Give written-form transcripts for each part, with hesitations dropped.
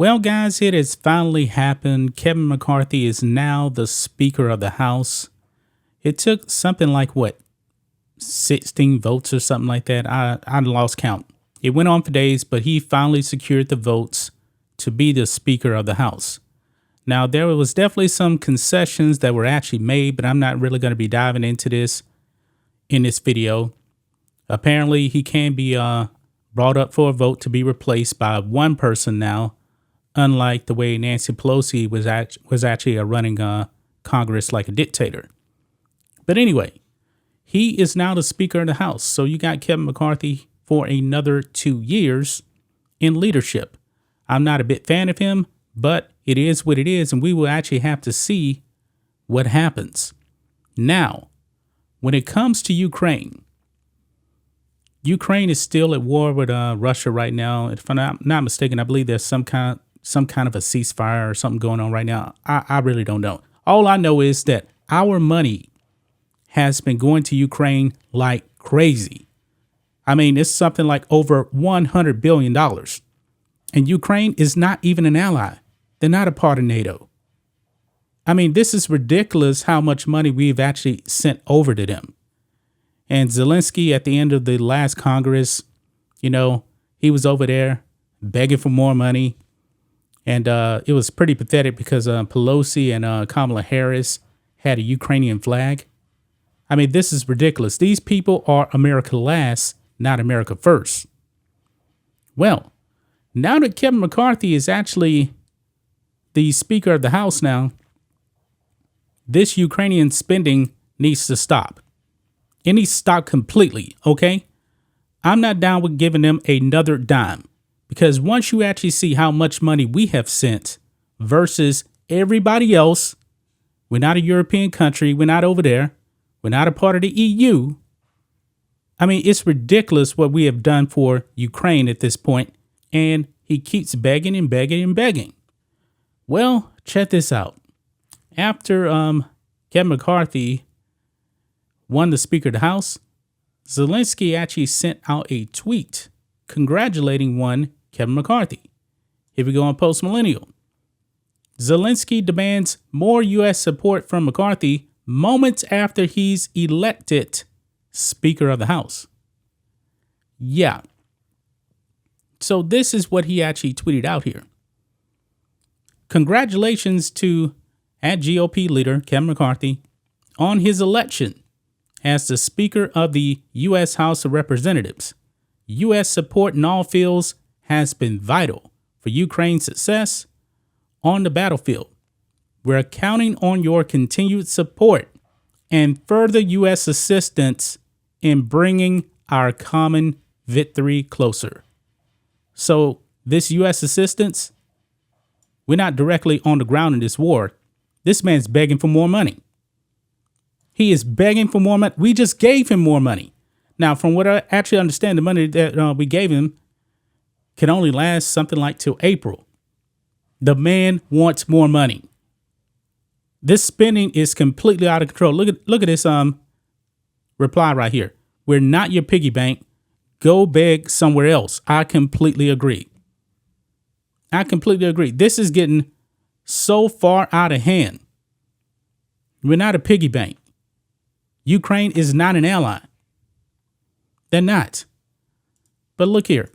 Well, guys, it has finally happened. Kevin McCarthy is now the Speaker of the House. It took something like, 16 votes or something like that. I lost count. It went on for days, but he finally secured the votes to be the Speaker of the House. Now, there was definitely some concessions that were actually made, but I'm not really going to be diving into this in this video. Apparently, he can be brought up for a vote to be replaced by one person now, unlike the way Nancy Pelosi was actually running Congress like a dictator. But anyway, he is now the Speaker of the House. So you got Kevin McCarthy for another 2 years in leadership. I'm not a big fan of him, but it is what it is, and we will actually have to see what happens. Now, when it comes to Ukraine is still at war with Russia right now. If I'm not mistaken, I believe there's some kind of a ceasefire or something going on right now. I really don't know. All I know is that our money has been going to Ukraine like crazy. I mean, it's something like over $100 billion. And Ukraine is not even an ally. They're not a part of NATO. I mean, this is ridiculous how much money we've actually sent over to them. And Zelenskyy, at the end of the last Congress, he was over there begging for more money. And it was pretty pathetic because Pelosi and Kamala Harris had a Ukrainian flag. I mean, this is ridiculous. These people are America last, not America first. Well, now that Kevin McCarthy is actually the Speaker of the House now, this Ukrainian spending needs to stop. It needs to stop completely, okay? I'm not down with giving them another dime, because once you actually see how much money we have sent versus everybody else, we're not a European country, we're not over there, we're not a part of the EU. I mean, it's ridiculous what we have done for Ukraine at this point, and he keeps begging and begging and begging. Well, check this out. After Kevin McCarthy won the Speaker of the House, Zelenskyy actually sent out a tweet congratulating Kevin McCarthy. Here we go on Post Millennial. Zelenskyy demands more U.S. support from McCarthy moments after he's elected Speaker of the House. Yeah. So this is what he actually tweeted out here. Congratulations to GOP leader Kevin McCarthy on his election as the Speaker of the U.S. House of Representatives. U.S. support in all fields has been vital for Ukraine's success on the battlefield. We're counting on your continued support and further U.S. assistance in bringing our common victory closer. So this U.S. assistance, we're not directly on the ground in this war. This man's begging for more money. He is begging for more money. We just gave him more money. Now, from what I actually understand, the money that we gave him can only last something like till April. The man wants more money. This spending is completely out of control. Look at this reply right here. We're not your piggy bank. Go beg somewhere else. I completely agree. This is getting so far out of hand. We're not a piggy bank. Ukraine is not an ally. They're not. But look here.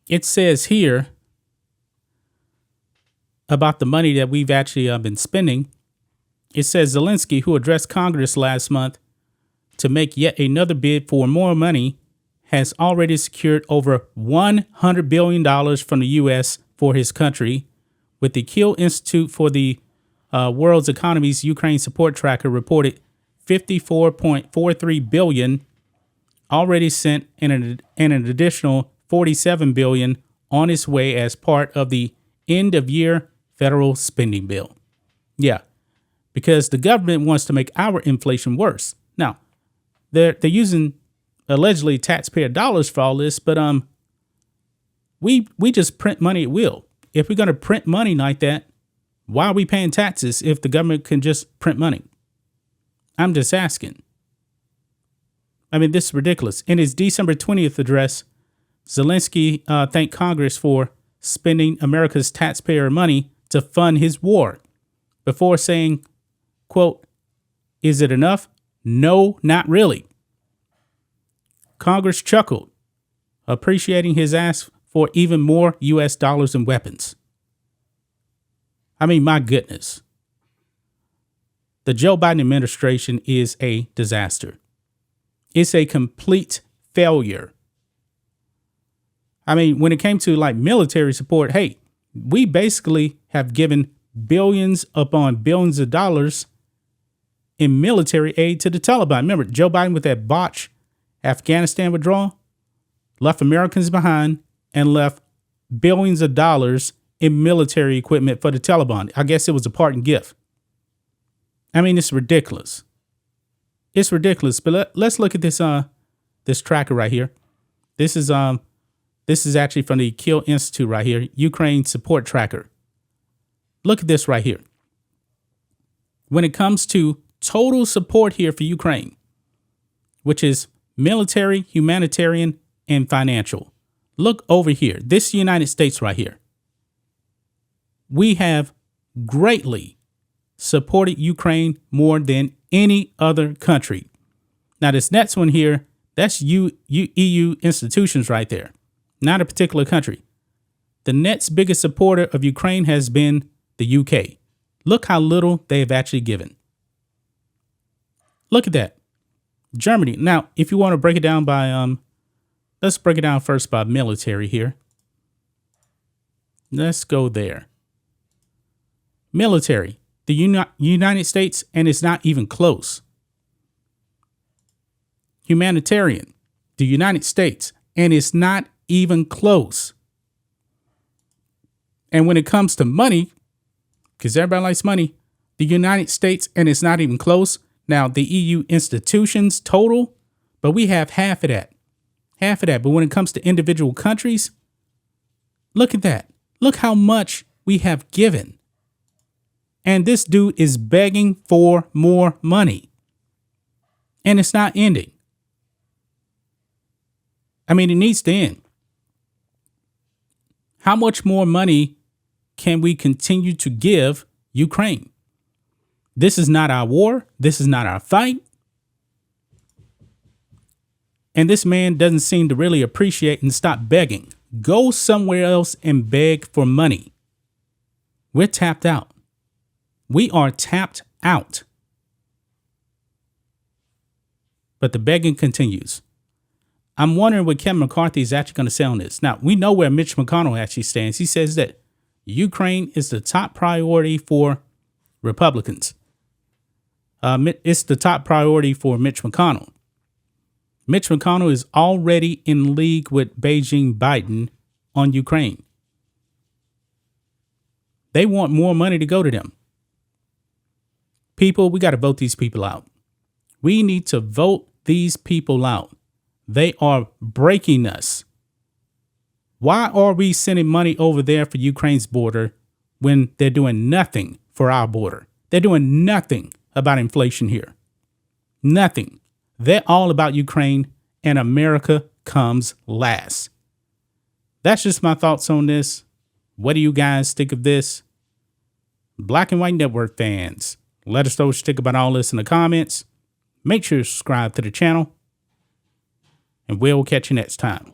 It says here about the money that we've actually been spending. It says Zelenskyy, who addressed Congress last month to make yet another bid for more money, has already secured over $100 billion from the U.S. for his country, with the Kiel Institute for the World's Economy's Ukraine Support Tracker reported $54.43 billion already sent and an additional $47 billion on its way as part of the end-of-year federal spending bill. Yeah, because the government wants to make our inflation worse. Now, they're using allegedly taxpayer dollars for all this, but we just print money at will. If we're going to print money like that, why are we paying taxes if the government can just print money? I'm just asking. I mean, this is ridiculous. In his December 20th address, Zelenskyy thanked Congress for spending America's taxpayer money to fund his war before saying, quote, "Is it enough? No, not really." Congress chuckled, appreciating his ask for even more U.S. dollars and weapons. I mean, my goodness. The Joe Biden administration is a disaster. It's a complete failure. I mean, when it came to like military support, hey, we basically have given billions upon billions of dollars in military aid to the Taliban. Remember, Joe Biden with that botched Afghanistan withdrawal left Americans behind and left billions of dollars in military equipment for the Taliban. I guess it was a parting gift. I mean, it's ridiculous. It's ridiculous. But let's look at this tracker right here. This is actually from the Kiel Institute right here, Ukraine support tracker. Look at this right here. When it comes to total support here for Ukraine, which is military, humanitarian, and financial. Look over here. This is the United States right here. We have greatly supported Ukraine more than any other country. Now, this next one here, that's EU institutions right there, not a particular country. The next biggest supporter of Ukraine has been the UK. Look how little they have actually given. Look at that. Germany. Now, if you want to break it down by, let's break it down first by military here. Let's go there. Military. The United States, and it's not even close. Humanitarian. The United States, and it's not even close. And when it comes to money, because everybody likes money, the United States, and it's not even close. Now, the EU institutions total, but we have half of that. Half of that. But when it comes to individual countries, look at that. Look how much we have given. And this dude is begging for more money. And it's not ending. I mean, it needs to end. How much more money can we continue to give Ukraine? This is not our war. This is not our fight. And this man doesn't seem to really appreciate and stop begging. Go somewhere else and beg for money. We're tapped out. We are tapped out. But the begging continues. I'm wondering what Kevin McCarthy is actually going to say on this. Now, we know where Mitch McConnell actually stands. He says that Ukraine is the top priority for Republicans. It's the top priority for Mitch McConnell. Mitch McConnell is already in league with Beijing Biden on Ukraine. They want more money to go to them. People, we got to vote these people out. We need to vote these people out. They are breaking us. Why are we sending money over there for Ukraine's border when they're doing nothing for our border? They're doing nothing about inflation here. Nothing. They're all about Ukraine, and America comes last. That's just my thoughts on this. What do you guys think of this? Black and White Network fans, let us know what you think about all this in the comments. Make sure to subscribe to the channel, and we'll catch you next time.